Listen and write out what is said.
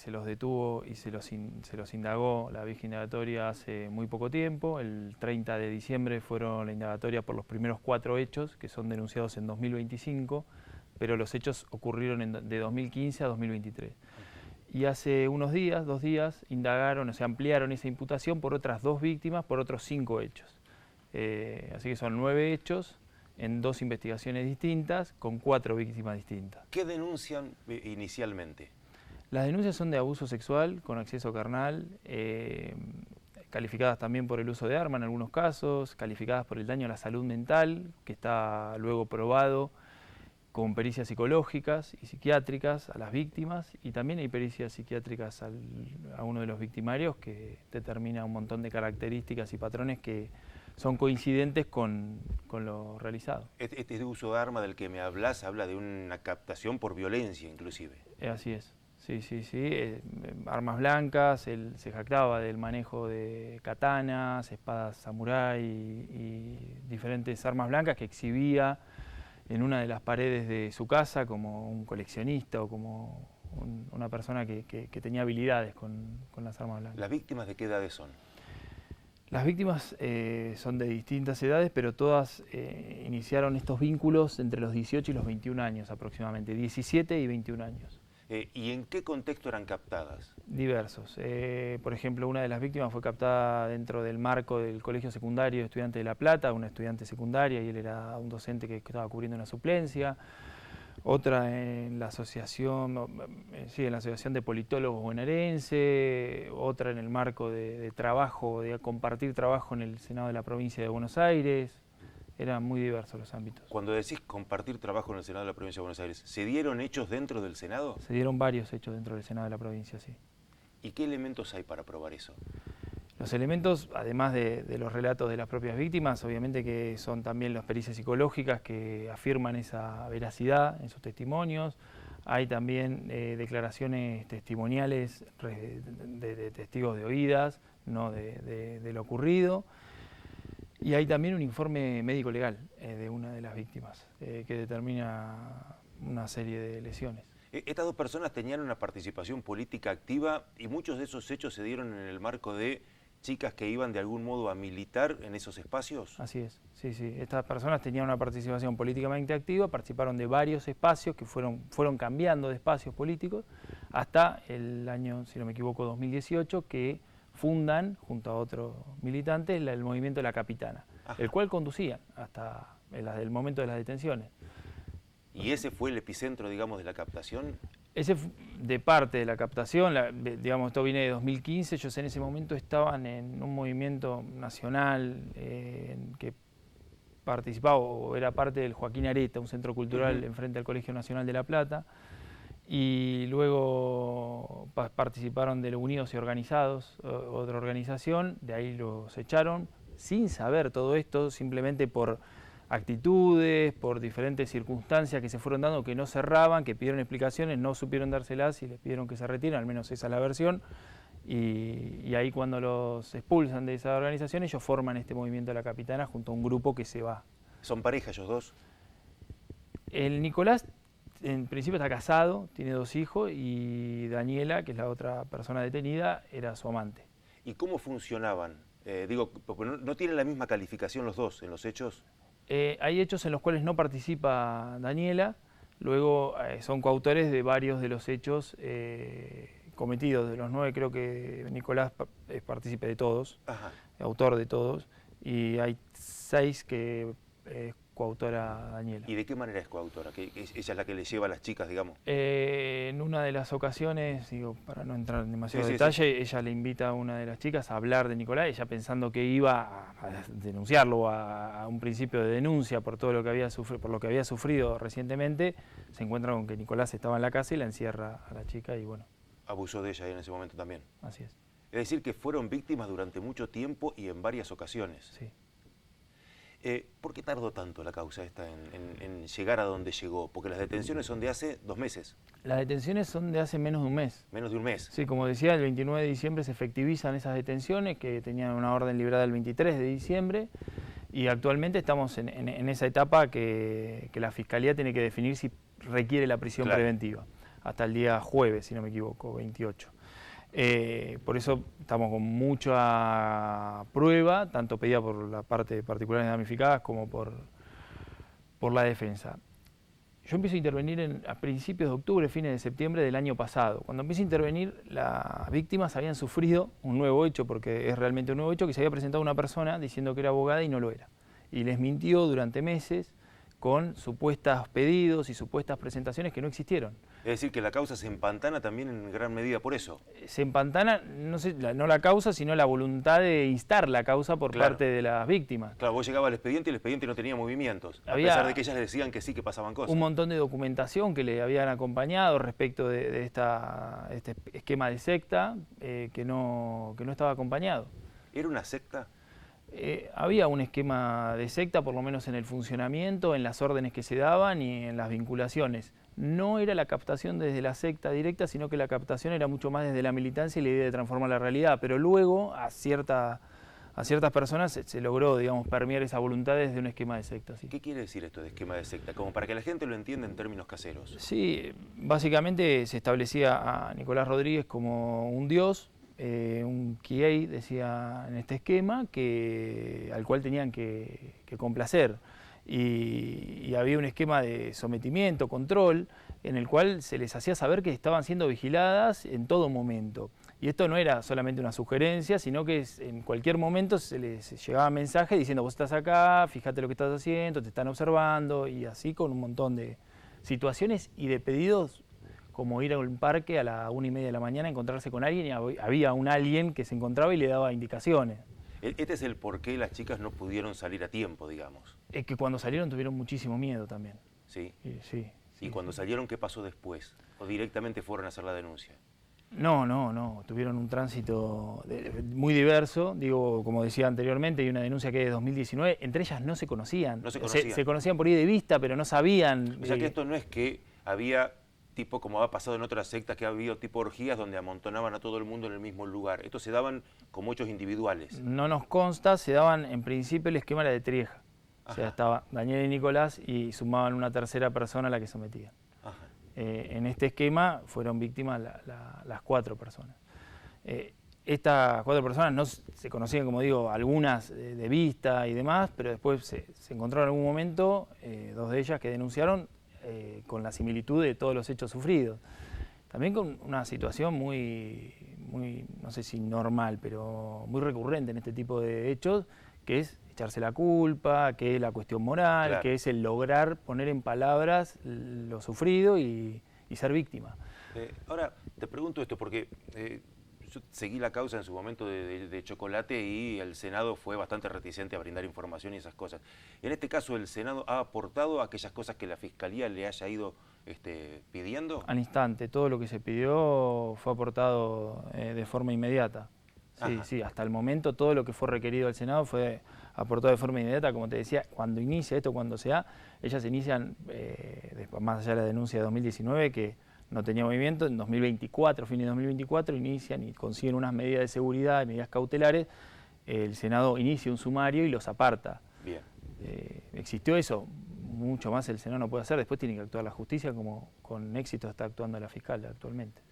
se los detuvo y se los indagó la Vizca Indagatoria hace muy poco tiempo. El 30 de diciembre fueron la indagatoria por los primeros 4 hechos, que son denunciados en 2025, pero los hechos ocurrieron de 2015 a 2023. Y hace unos días, 2 días, indagaron, o sea, ampliaron esa imputación por otras 2 víctimas, por otros 5 hechos. Así que son 9 hechos en 2 investigaciones distintas, con 4 víctimas distintas. ¿Qué denuncian inicialmente? Las denuncias son de abuso sexual con acceso carnal, calificadas también por el uso de arma en algunos casos, calificadas por el daño a la salud mental, que está luego probado con pericias psicológicas y psiquiátricas a las víctimas, y también hay pericias psiquiátricas a uno de los victimarios que determina un montón de características y patrones que son coincidentes con lo realizado. Este uso de arma del que me hablas habla de una captación por violencia inclusive. Así es, sí. Armas blancas, él se jactaba del manejo de katanas, espadas samurái y diferentes armas blancas que exhibía en una de las paredes de su casa como un coleccionista o como una persona que tenía habilidades con las armas blancas. ¿Las víctimas de qué edades son? Las víctimas son de distintas edades, pero todas iniciaron estos vínculos entre los 18 y los 21 años aproximadamente, 17 y 21 años. ¿Y en qué contexto eran captadas? Diversos. Por ejemplo, una de las víctimas fue captada dentro del marco del Colegio Secundario de Estudiantes de La Plata, una estudiante secundaria, y él era un docente que estaba cubriendo una suplencia. Otra en la asociación, en la Asociación de Politólogos Bonaerense, otra en el marco de trabajo, de compartir trabajo en el Senado de la Provincia de Buenos Aires. Eran muy diversos los ámbitos. Cuando decís compartir trabajo en el Senado de la Provincia de Buenos Aires, ¿se dieron hechos dentro del Senado? Se dieron varios hechos dentro del Senado de la provincia, sí. ¿Y qué elementos hay para probar eso? Los elementos, además de los relatos de las propias víctimas, obviamente que son también las pericias psicológicas que afirman esa veracidad en sus testimonios. Hay también declaraciones testimoniales de testigos de oídas, no de lo ocurrido. Y hay también un informe médico-legal de una de las víctimas que determina una serie de lesiones. Estas 2 personas tenían una participación política activa y muchos de esos hechos se dieron en el marco de chicas que iban de algún modo a militar en esos espacios. Así es, sí. Estas personas tenían una participación políticamente activa, participaron de varios espacios que fueron cambiando de espacios políticos hasta el año, si no me equivoco, 2018, que fundan, junto a otros militantes, el movimiento de la Capitana, el cual conducían hasta el momento de las detenciones. ¿Y ese fue el epicentro, digamos, de la captación? Ese de parte de la captación, digamos, esto viene de 2015, ellos en ese momento estaban en un movimiento nacional que participaba o era parte del Joaquín Areta, un centro cultural enfrente al Colegio Nacional de La Plata, y luego participaron de los Unidos y Organizados, otra organización, de ahí los echaron, sin saber todo esto, simplemente por actitudes, por diferentes circunstancias que se fueron dando, que no cerraban, que pidieron explicaciones, no supieron dárselas y les pidieron que se retiren, al menos esa es la versión, y ahí cuando los expulsan de esa organización, ellos forman este movimiento de la Capitana junto a un grupo que se va. ¿Son pareja ellos 2? El Nicolás en principio está casado, tiene 2 hijos, y Daniela, que es la otra persona detenida, era su amante. ¿Y cómo funcionaban? Digo, porque no tienen la misma calificación los 2 en los hechos. Hay hechos en los cuales no participa Daniela, luego son coautores de varios de los hechos cometidos. De los 9 creo que Nicolás es partícipe de todos, autor de todos, y hay 6 que es coautora Daniela. ¿Y de qué manera es coautora? ¿Que ella es la que le lleva a las chicas, digamos? En una de las ocasiones, digo, para no entrar en demasiado detalle, ella le invita a una de las chicas a hablar de Nicolás, ella pensando que iba a denunciarlo, a un principio de denuncia por todo lo que había sufrido recientemente, se encuentra con que Nicolás estaba en la casa y la encierra a la chica y bueno. Abusó de ella en ese momento también. Así es. Es decir, que fueron víctimas durante mucho tiempo y en varias ocasiones. Sí. ¿Por qué tardó tanto la causa esta en llegar a donde llegó? Porque las detenciones son de hace 2 meses. Las detenciones son de hace menos de un mes. Menos de un mes. Sí, como decía, el 29 de diciembre se efectivizan esas detenciones que tenían una orden librada el 23 de diciembre y actualmente estamos en esa etapa que la Fiscalía tiene que definir si requiere la prisión preventiva. hasta el día jueves, si no me equivoco, 28. Por eso estamos con mucha prueba, tanto pedida por la parte de particulares damnificadas como por la defensa. Yo empiezo a intervenir a principios de octubre, fines de septiembre del año pasado. Cuando empiezo a intervenir, las víctimas habían sufrido un nuevo hecho, porque es realmente un nuevo hecho, que se había presentado una persona diciendo que era abogada y no lo era. Y les mintió durante meses con supuestos pedidos y supuestas presentaciones que no existieron. Es decir, que la causa se empantana también en gran medida por eso. Se empantana, no la causa, sino la voluntad de instar la causa por parte de las víctimas. Claro, vos llegabas al expediente y el expediente no tenía movimientos, a pesar de que ellas le decían que sí, que pasaban cosas. Un montón de documentación que le habían acompañado respecto de este esquema de secta que no estaba acompañado. ¿Era una secta? Había un esquema de secta, por lo menos en el funcionamiento, en las órdenes que se daban y en las vinculaciones. No era la captación desde la secta directa, sino que la captación era mucho más desde la militancia y la idea de transformar la realidad. Pero luego a ciertas personas se logró, digamos, permear esa voluntad desde un esquema de secta. ¿Sí? ¿Qué quiere decir esto de esquema de secta? Como para que la gente lo entienda en términos caseros. Sí, básicamente se establecía a Nicolás Rodríguez como un dios, un Kiei, decía en este esquema, al cual tenían que complacer. Y había un esquema de sometimiento, control, en el cual se les hacía saber que estaban siendo vigiladas en todo momento. Y esto no era solamente una sugerencia, sino que en cualquier momento se les llegaba mensaje diciendo: vos estás acá, fíjate lo que estás haciendo, te están observando, y así con un montón de situaciones y de pedidos, como ir a un parque a la 1:30 de la mañana, encontrarse con alguien, y había un alguien que se encontraba y le daba indicaciones. Este es el por qué las chicas no pudieron salir a tiempo, digamos. Es que cuando salieron tuvieron muchísimo miedo también. ¿Sí? Sí. ¿Y cuando salieron qué pasó después? ¿O directamente fueron a hacer la denuncia? No. Tuvieron un tránsito muy diverso. Digo, como decía anteriormente, hay una denuncia que es de 2019. Entre ellas no se conocían. No se conocían. Se conocían por ahí de vista, pero no sabían. O sea que esto no es que había tipo, como ha pasado en otras sectas, que ha habido tipo orgías donde amontonaban a todo el mundo en el mismo lugar. Estos se daban como hechos individuales. No nos consta, se daban en principio el esquema era de Trieja. Ajá. O sea, estaba Daniel y Nicolás y sumaban una tercera persona a la que sometían. En este esquema fueron víctimas las 4 personas. Estas 4 personas no se conocían, como digo, algunas de vista y demás, pero después se encontraron en algún momento 2 de ellas que denunciaron con la similitud de todos los hechos sufridos. También con una situación muy, no sé si normal, pero muy recurrente en este tipo de hechos, que es echarse la culpa, que es la cuestión moral, claro, que es el lograr poner en palabras lo sufrido y ser víctima. Ahora, te pregunto esto porque yo seguí la causa en su momento de Chocolate y el Senado fue bastante reticente a brindar información y esas cosas. En este caso, ¿el Senado ha aportado aquellas cosas que la Fiscalía le haya ido pidiendo? Al instante, todo lo que se pidió fue aportado de forma inmediata. Sí, hasta el momento todo lo que fue requerido al Senado fue aportado de forma inmediata. Como te decía, cuando inicia esto, cuando se da, ellas inician, más allá de la denuncia de 2019, que no tenía movimiento, en 2024, fin de 2024, inician y consiguen unas medidas de seguridad, medidas cautelares, el Senado inicia un sumario y los aparta. Bien. Existió eso, mucho más el Senado no puede hacer, después tiene que actuar la justicia, como con éxito está actuando la fiscal actualmente.